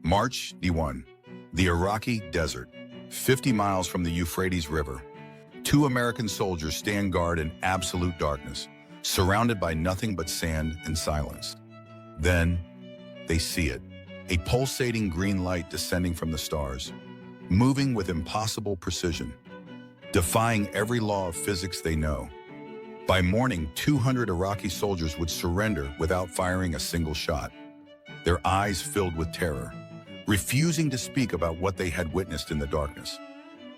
March D1. The Iraqi desert. 50 miles from the Euphrates River. Two American soldiers stand guard in absolute darkness, surrounded by nothing but sand and silence. Then, they see it. A pulsating green light descending from the stars, moving with impossible precision, defying every law of physics they know. By morning, 200 Iraqi soldiers would surrender without firing a single shot, their eyes filled with terror, refusing to speak about what they had witnessed in the darkness.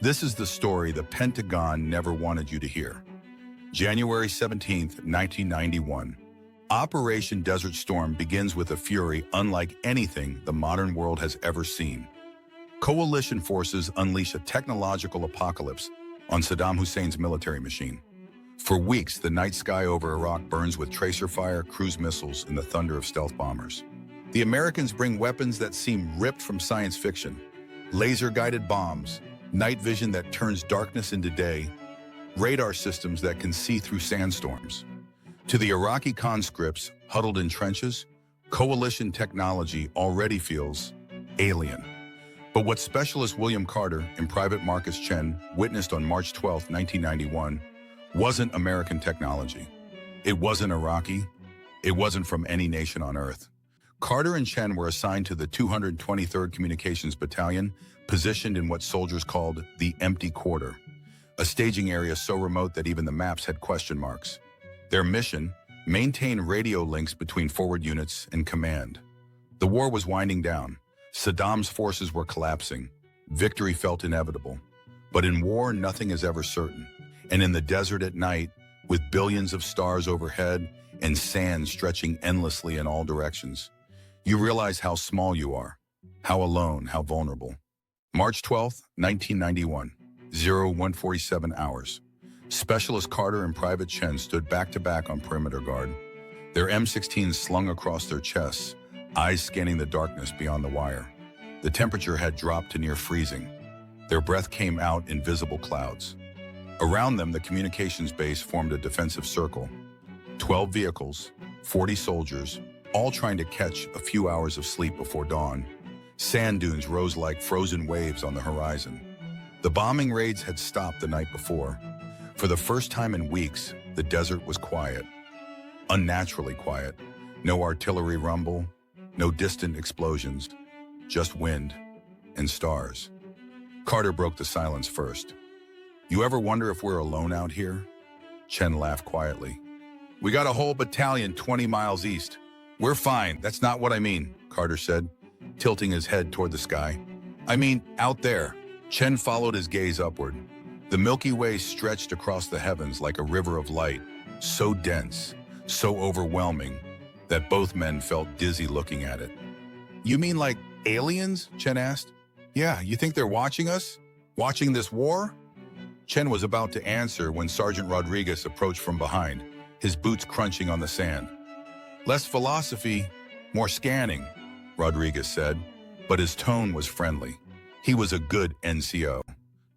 This is the story the Pentagon never wanted you to hear. January 17, 1991. Operation Desert Storm begins with a fury unlike anything the modern world has ever seen. Coalition forces unleash a technological apocalypse on Saddam Hussein's military machine. For weeks, the night sky over Iraq burns with tracer fire, cruise missiles, and the thunder of stealth bombers. The Americans bring weapons that seem ripped from science fiction. Laser-guided bombs, night vision that turns darkness into day, radar systems that can see through sandstorms. To the Iraqi conscripts huddled in trenches, coalition technology already feels alien. But what Specialist William Carter and Private Marcus Chen witnessed on March 12, 1991, wasn't American technology. It wasn't Iraqi. It wasn't from any nation on Earth. Carter and Chen were assigned to the 223rd Communications Battalion, positioned in what soldiers called the empty quarter, a staging area so remote that even the maps had question marks. Their mission, maintain radio links between forward units and command. The war was winding down. Saddam's forces were collapsing. Victory felt inevitable. But in war, nothing is ever certain. And in the desert at night, with billions of stars overhead and sand stretching endlessly in all directions, you realize how small you are, how alone, how vulnerable. March 12, 1991, 0147 hours. Specialist Carter and Private Chen stood back-to-back on perimeter guard, their M16s slung across their chests, eyes scanning the darkness beyond the wire. The temperature had dropped to near freezing. Their breath came out in visible clouds. Around them, the communications base formed a defensive circle. 12 vehicles, 40 soldiers, all trying to catch a few hours of sleep before dawn. Sand dunes rose like frozen waves on the horizon. The bombing raids had stopped the night before. For the first time in weeks, the desert was quiet. Unnaturally quiet. No artillery rumble, no distant explosions, just wind and stars. Carter broke the silence first. "You ever wonder if we're alone out here?" Chen laughed quietly. "We got a whole battalion 20 miles east. We're fine, that's not what I mean," Carter said, tilting his head toward the sky. "I mean, out there." Chen followed his gaze upward. The Milky Way stretched across the heavens like a river of light, so dense, so overwhelming, that both men felt dizzy looking at it. "You mean like aliens?" Chen asked. "Yeah, you think they're watching us? Watching this war?" Chen was about to answer when Sergeant Rodriguez approached from behind, his boots crunching on the sand. "Less philosophy, more scanning," Rodriguez said, but his tone was friendly. He was a good NCO.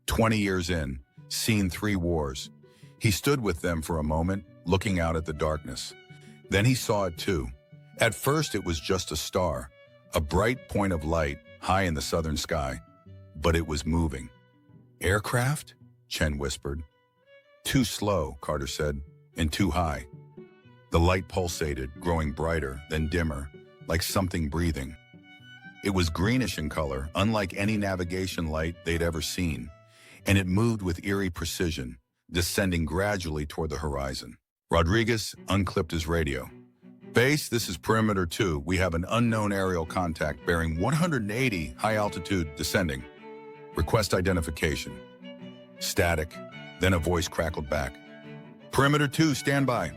20 years in, seen 3 wars. He stood with them for a moment, looking out at the darkness. Then he saw it too. At first it was just a star, a bright point of light high in the southern sky. But it was moving. "Aircraft?" Chen whispered. "Too slow," Carter said, "and too high." The light pulsated, growing brighter, then dimmer, like something breathing. It was greenish in color, unlike any navigation light they'd ever seen, and it moved with eerie precision, descending gradually toward the horizon. Rodriguez unclipped his radio. "Base, this is Perimeter 2. We have an unknown aerial contact bearing 180 high altitude descending. Request identification." Static, then a voice crackled back. "Perimeter 2, stand by."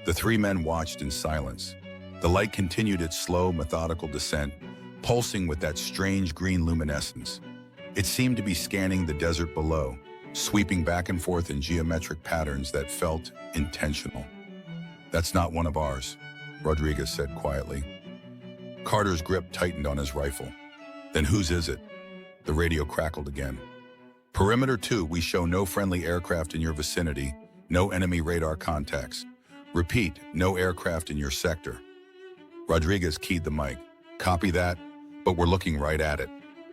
The 3 men watched in silence. The light continued its slow, methodical descent, pulsing with that strange green luminescence. It seemed to be scanning the desert below, sweeping back and forth in geometric patterns that felt intentional. "That's not one of ours," Rodriguez said quietly. Carter's grip tightened on his rifle. "Then whose is it?" The radio crackled again. "Perimeter 2, we show no friendly aircraft in your vicinity, no enemy radar contacts. Repeat, no aircraft in your sector." Rodriguez keyed the mic. "Copy that. but we're looking right at it.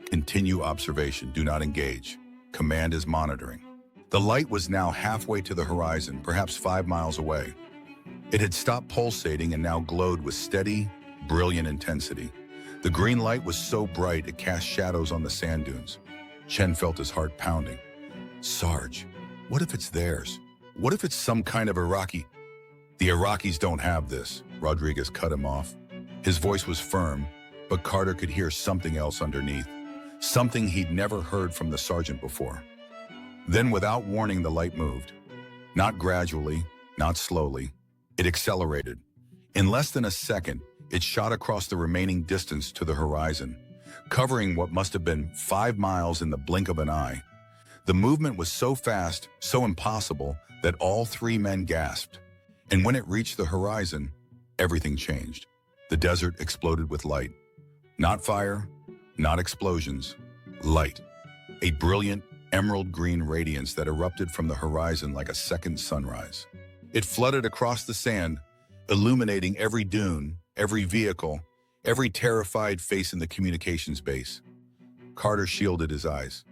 Continue observation, do not engage. Command is monitoring. The light was now halfway to the horizon, perhaps 5 miles away. It had stopped pulsating and now glowed with steady, brilliant intensity. The green light was so bright it cast shadows on the sand dunes. Chen felt his heart pounding. Sarge, what if it's theirs? What if it's some kind of Iraqi? The Iraqis don't have this, Rodriguez cut him off. His voice was firm, but Carter could hear something else underneath, something he'd never heard from the sergeant before. Then without warning, the light moved. Not gradually, not slowly. It accelerated. In less than a second, it shot across the remaining distance to the horizon, covering what must have been 5 miles in the blink of an eye. The movement was so fast, so impossible, that all 3 men gasped. And when it reached the horizon, everything changed. The desert exploded with light. Not fire, not explosions, light. A brilliant, emerald green radiance that erupted from the horizon like a second sunrise. It flooded across the sand, illuminating every dune, every vehicle, every terrified face in the communications base. Carter shielded his eyes.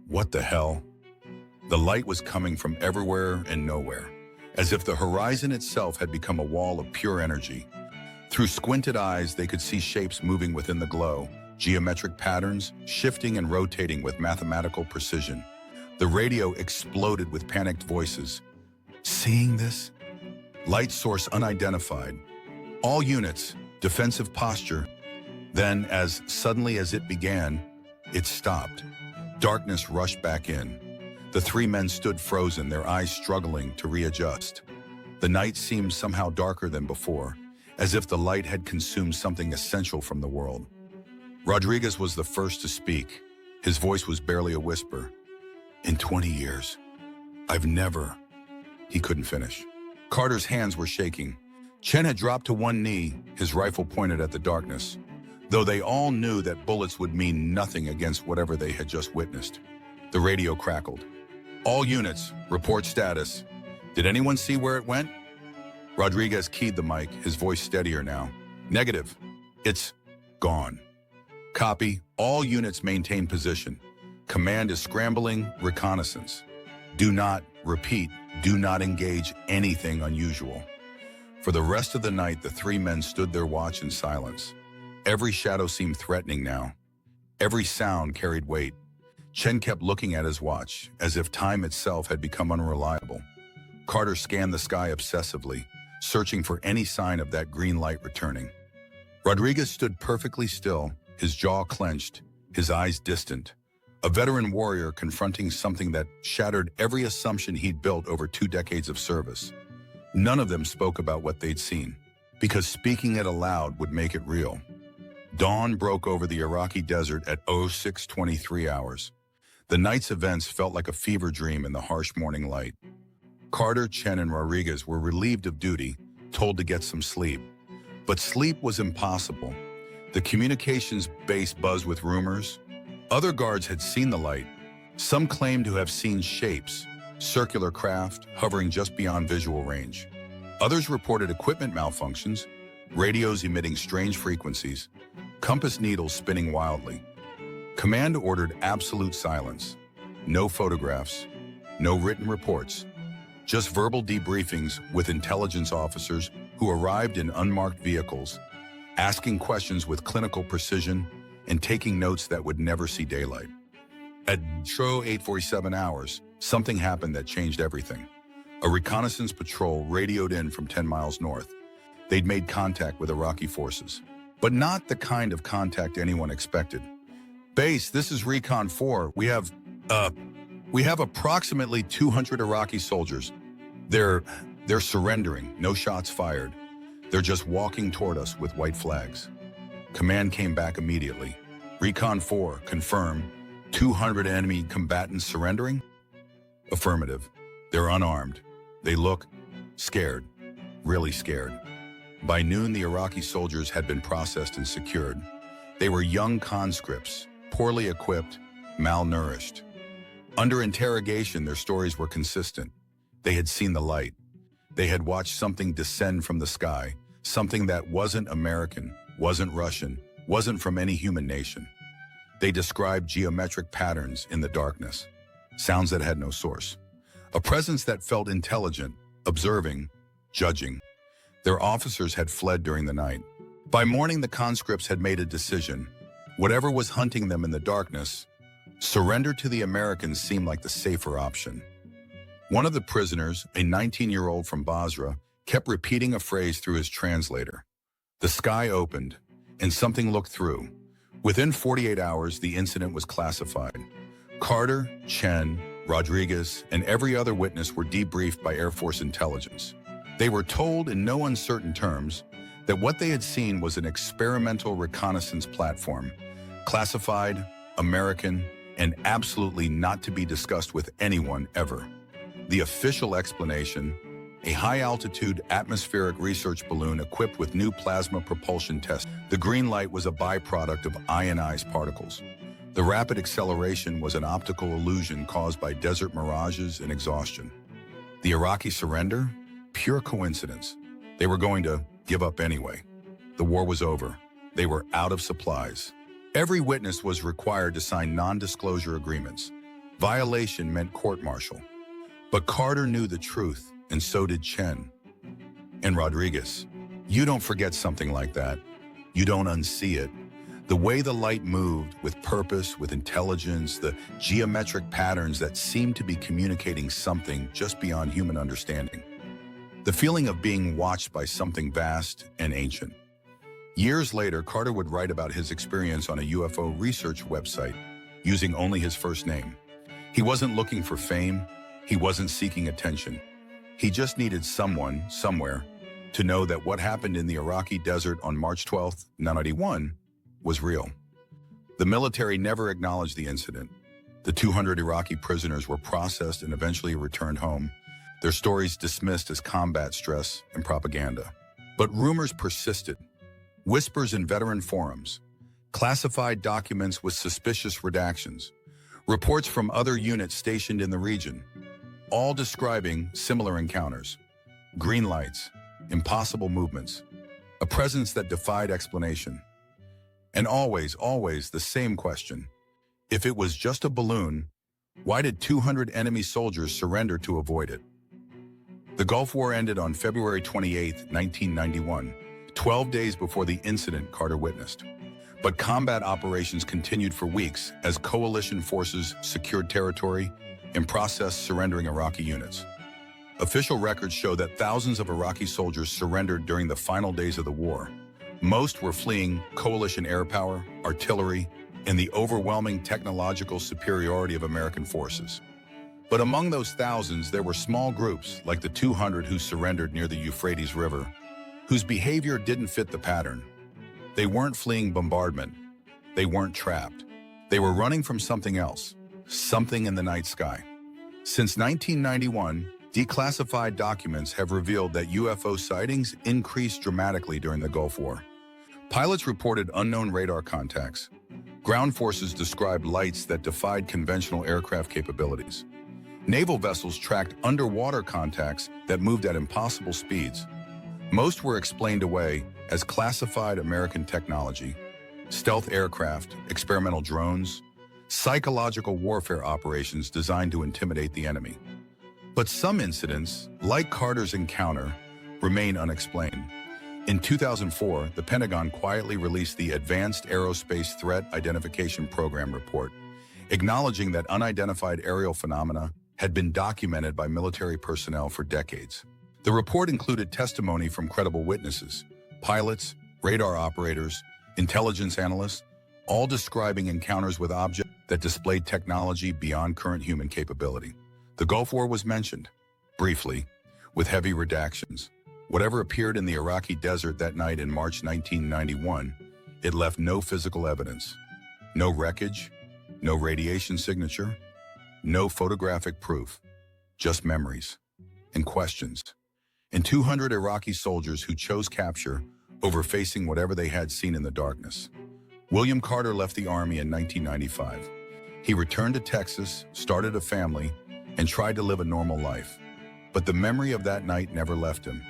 What the hell? The light was coming from everywhere and nowhere, as if the horizon itself had become a wall of pure energy. Through squinted eyes, they could see shapes moving within the glow, geometric patterns shifting and rotating with mathematical precision. The radio exploded with panicked voices. Seeing this? Light source unidentified. All units, defensive posture. Then, as suddenly as it began, it stopped. Darkness rushed back in. The 3 men stood frozen, their eyes struggling to readjust. The night seemed somehow darker than before, as if the light had consumed something essential from the world. Rodriguez was the first to speak. His voice was barely a whisper. In 20 years, I've never... He couldn't finish. Carter's hands were shaking. Chen had dropped to one knee, his rifle pointed at the darkness, though they all knew that bullets would mean nothing against whatever they had just witnessed. The radio crackled. All units, report status. Did anyone see where it went? Rodriguez keyed the mic, his voice steadier now. Negative. It's gone. Copy. All units maintain position. Command is scrambling, reconnaissance. Do not, repeat, do not engage anything unusual. For the rest of the night, the 3 men stood their watch in silence. Every shadow seemed threatening now. Every sound carried weight. Chen kept looking at his watch, as if time itself had become unreliable. Carter scanned the sky obsessively, searching for any sign of that green light returning. Rodriguez stood perfectly still, his jaw clenched, his eyes distant. A veteran warrior confronting something that shattered every assumption he'd built over 2 decades of service. None of them spoke about what they'd seen, because speaking it aloud would make it real. Dawn broke over the Iraqi desert at 06:23 hours. The night's events felt like a fever dream in the harsh morning light. Carter, Chen, and Rodriguez were relieved of duty, told to get some sleep. But sleep was impossible. The communications base buzzed with rumors. Other guards had seen the light. Some claimed to have seen shapes, circular craft hovering just beyond visual range. Others reported equipment malfunctions, radios emitting strange frequencies, compass needles spinning wildly. Command ordered absolute silence. No photographs, no written reports, just verbal debriefings with intelligence officers who arrived in unmarked vehicles, asking questions with clinical precision and taking notes that would never see daylight. At 08:47 hours, something happened that changed everything. A reconnaissance patrol radioed in from 10 miles north. They'd made contact with Iraqi forces, but not the kind of contact anyone expected. Base, this is Recon 4. We have approximately 200 Iraqi soldiers. They're surrendering, no shots fired. They're just walking toward us with white flags. Command came back immediately. Recon 4, confirm. 200 enemy combatants surrendering? Affirmative. They're unarmed. They look scared, really scared. By noon, the Iraqi soldiers had been processed and secured. They were young conscripts, poorly equipped, malnourished. Under interrogation, their stories were consistent. They had seen the light. They had watched something descend from the sky, something that wasn't American, wasn't Russian, wasn't from any human nation. They described geometric patterns in the darkness, sounds that had no source, a presence that felt intelligent, observing, judging. Their officers had fled during the night. By morning, the conscripts had made a decision. Whatever was hunting them in the darkness, surrender to the Americans seemed like the safer option. One of the prisoners, a 19-year-old from Basra, kept repeating a phrase through his translator. The sky opened, and something looked through. Within 48 hours, the incident was classified. Carter, Chen, Rodriguez, and every other witness were debriefed by Air Force intelligence. They were told in no uncertain terms that what they had seen was an experimental reconnaissance platform, classified, American, and absolutely not to be discussed with anyone ever. The official explanation: a high-altitude atmospheric research balloon equipped with new plasma propulsion tests. The green light was a byproduct of ionized particles. The rapid acceleration was an optical illusion caused by desert mirages and exhaustion. The Iraqi surrender? Pure coincidence. They were going to give up anyway. The war was over. They were out of supplies. Every witness was required to sign non-disclosure agreements. Violation meant court-martial. But Carter knew the truth, and so did Chen. And Rodriguez. You don't forget something like that. You don't unsee it. The way the light moved, with purpose, with intelligence, the geometric patterns that seemed to be communicating something just beyond human understanding. The feeling of being watched by something vast and ancient. Years later, Carter would write about his experience on a UFO research website, using only his first name. He wasn't looking for fame. He wasn't seeking attention. He just needed someone, somewhere, to know that what happened in the Iraqi desert on March 12, 1991, was real. The military never acknowledged the incident. The 200 Iraqi prisoners were processed and eventually returned home, their stories dismissed as combat stress and propaganda. But rumors persisted. Whispers in veteran forums, classified documents with suspicious redactions, reports from other units stationed in the region, all describing similar encounters. Green lights, impossible movements, a presence that defied explanation. And always the same question. If it was just a balloon, why did 200 enemy soldiers surrender to avoid it? The Gulf War ended on February 28, 1991, 12 days before the incident Carter witnessed. But combat operations continued for weeks as coalition forces secured territory and processed surrendering Iraqi units. Official records show that thousands of Iraqi soldiers surrendered during the final days of the war. Most were fleeing coalition air power, artillery, and the overwhelming technological superiority of American forces. But among those thousands, there were small groups, like the 200 who surrendered near the Euphrates River, whose behavior didn't fit the pattern. They weren't fleeing bombardment. They weren't trapped. They were running from something else, something in the night sky. Since 1991, declassified documents have revealed that UFO sightings increased dramatically during the Gulf War. Pilots reported unknown radar contacts. Ground forces described lights that defied conventional aircraft capabilities. Naval vessels tracked underwater contacts that moved at impossible speeds. Most were explained away as classified American technology, stealth aircraft, experimental drones, psychological warfare operations designed to intimidate the enemy. But some incidents, like Carter's encounter, remain unexplained. In 2004, the Pentagon quietly released the Advanced Aerospace Threat Identification Program report, acknowledging that unidentified aerial phenomena had been documented by military personnel for decades. The report included testimony from credible witnesses, pilots, radar operators, intelligence analysts, all describing encounters with objects that displayed technology beyond current human capability. The Gulf War was mentioned, briefly, with heavy redactions. Whatever appeared in the Iraqi desert that night in March 1991, it left no physical evidence, no wreckage, no radiation signature, no photographic proof, just memories and questions. And 200 Iraqi soldiers who chose capture over facing whatever they had seen in the darkness. William Carter left the Army in 1995. He returned to Texas, started a family, and tried to live a normal life. But the memory of that night never left him.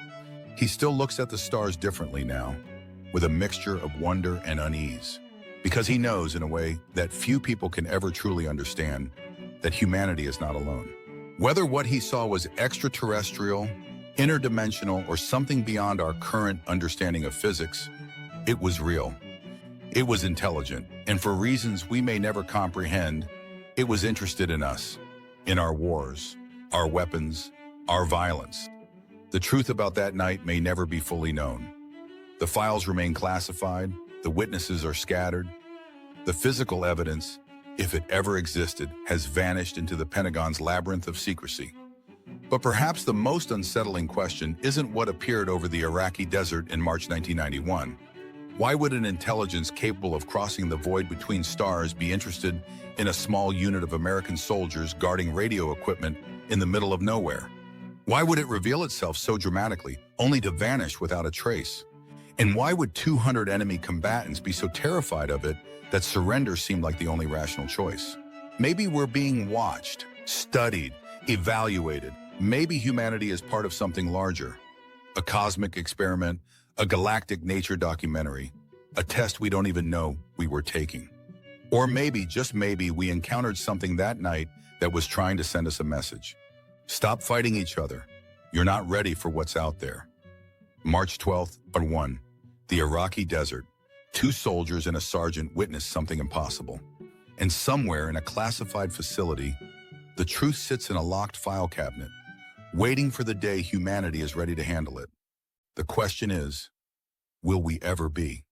He still looks at the stars differently now, with a mixture of wonder and unease. Because he knows, in a way that few people can ever truly understand, that humanity is not alone. Whether what he saw was extraterrestrial, interdimensional, or something beyond our current understanding of physics, it was real. It was intelligent, and for reasons we may never comprehend, it was interested in us, in our wars, our weapons, our violence. The truth about that night may never be fully known. The files remain classified, the witnesses are scattered. The physical evidence, if it ever existed, has vanished into the Pentagon's labyrinth of secrecy. But perhaps the most unsettling question isn't what appeared over the Iraqi desert in March 1991. Why would an intelligence capable of crossing the void between stars be interested in a small unit of American soldiers guarding radio equipment in the middle of nowhere? Why would it reveal itself so dramatically, only to vanish without a trace? And why would 200 enemy combatants be so terrified of it that surrender seemed like the only rational choice? Maybe we're being watched, studied, evaluated. Maybe humanity is part of something larger. A cosmic experiment, a galactic nature documentary, a test we don't even know we were taking. Or maybe, just maybe, we encountered something that night that was trying to send us a message. Stop fighting each other. You're not ready for what's out there. March 12th, 1. The Iraqi desert. 2 soldiers and a sergeant witnessed something impossible. And somewhere in a classified facility, the truth sits in a locked file cabinet, waiting for the day humanity is ready to handle it. The question is, will we ever be?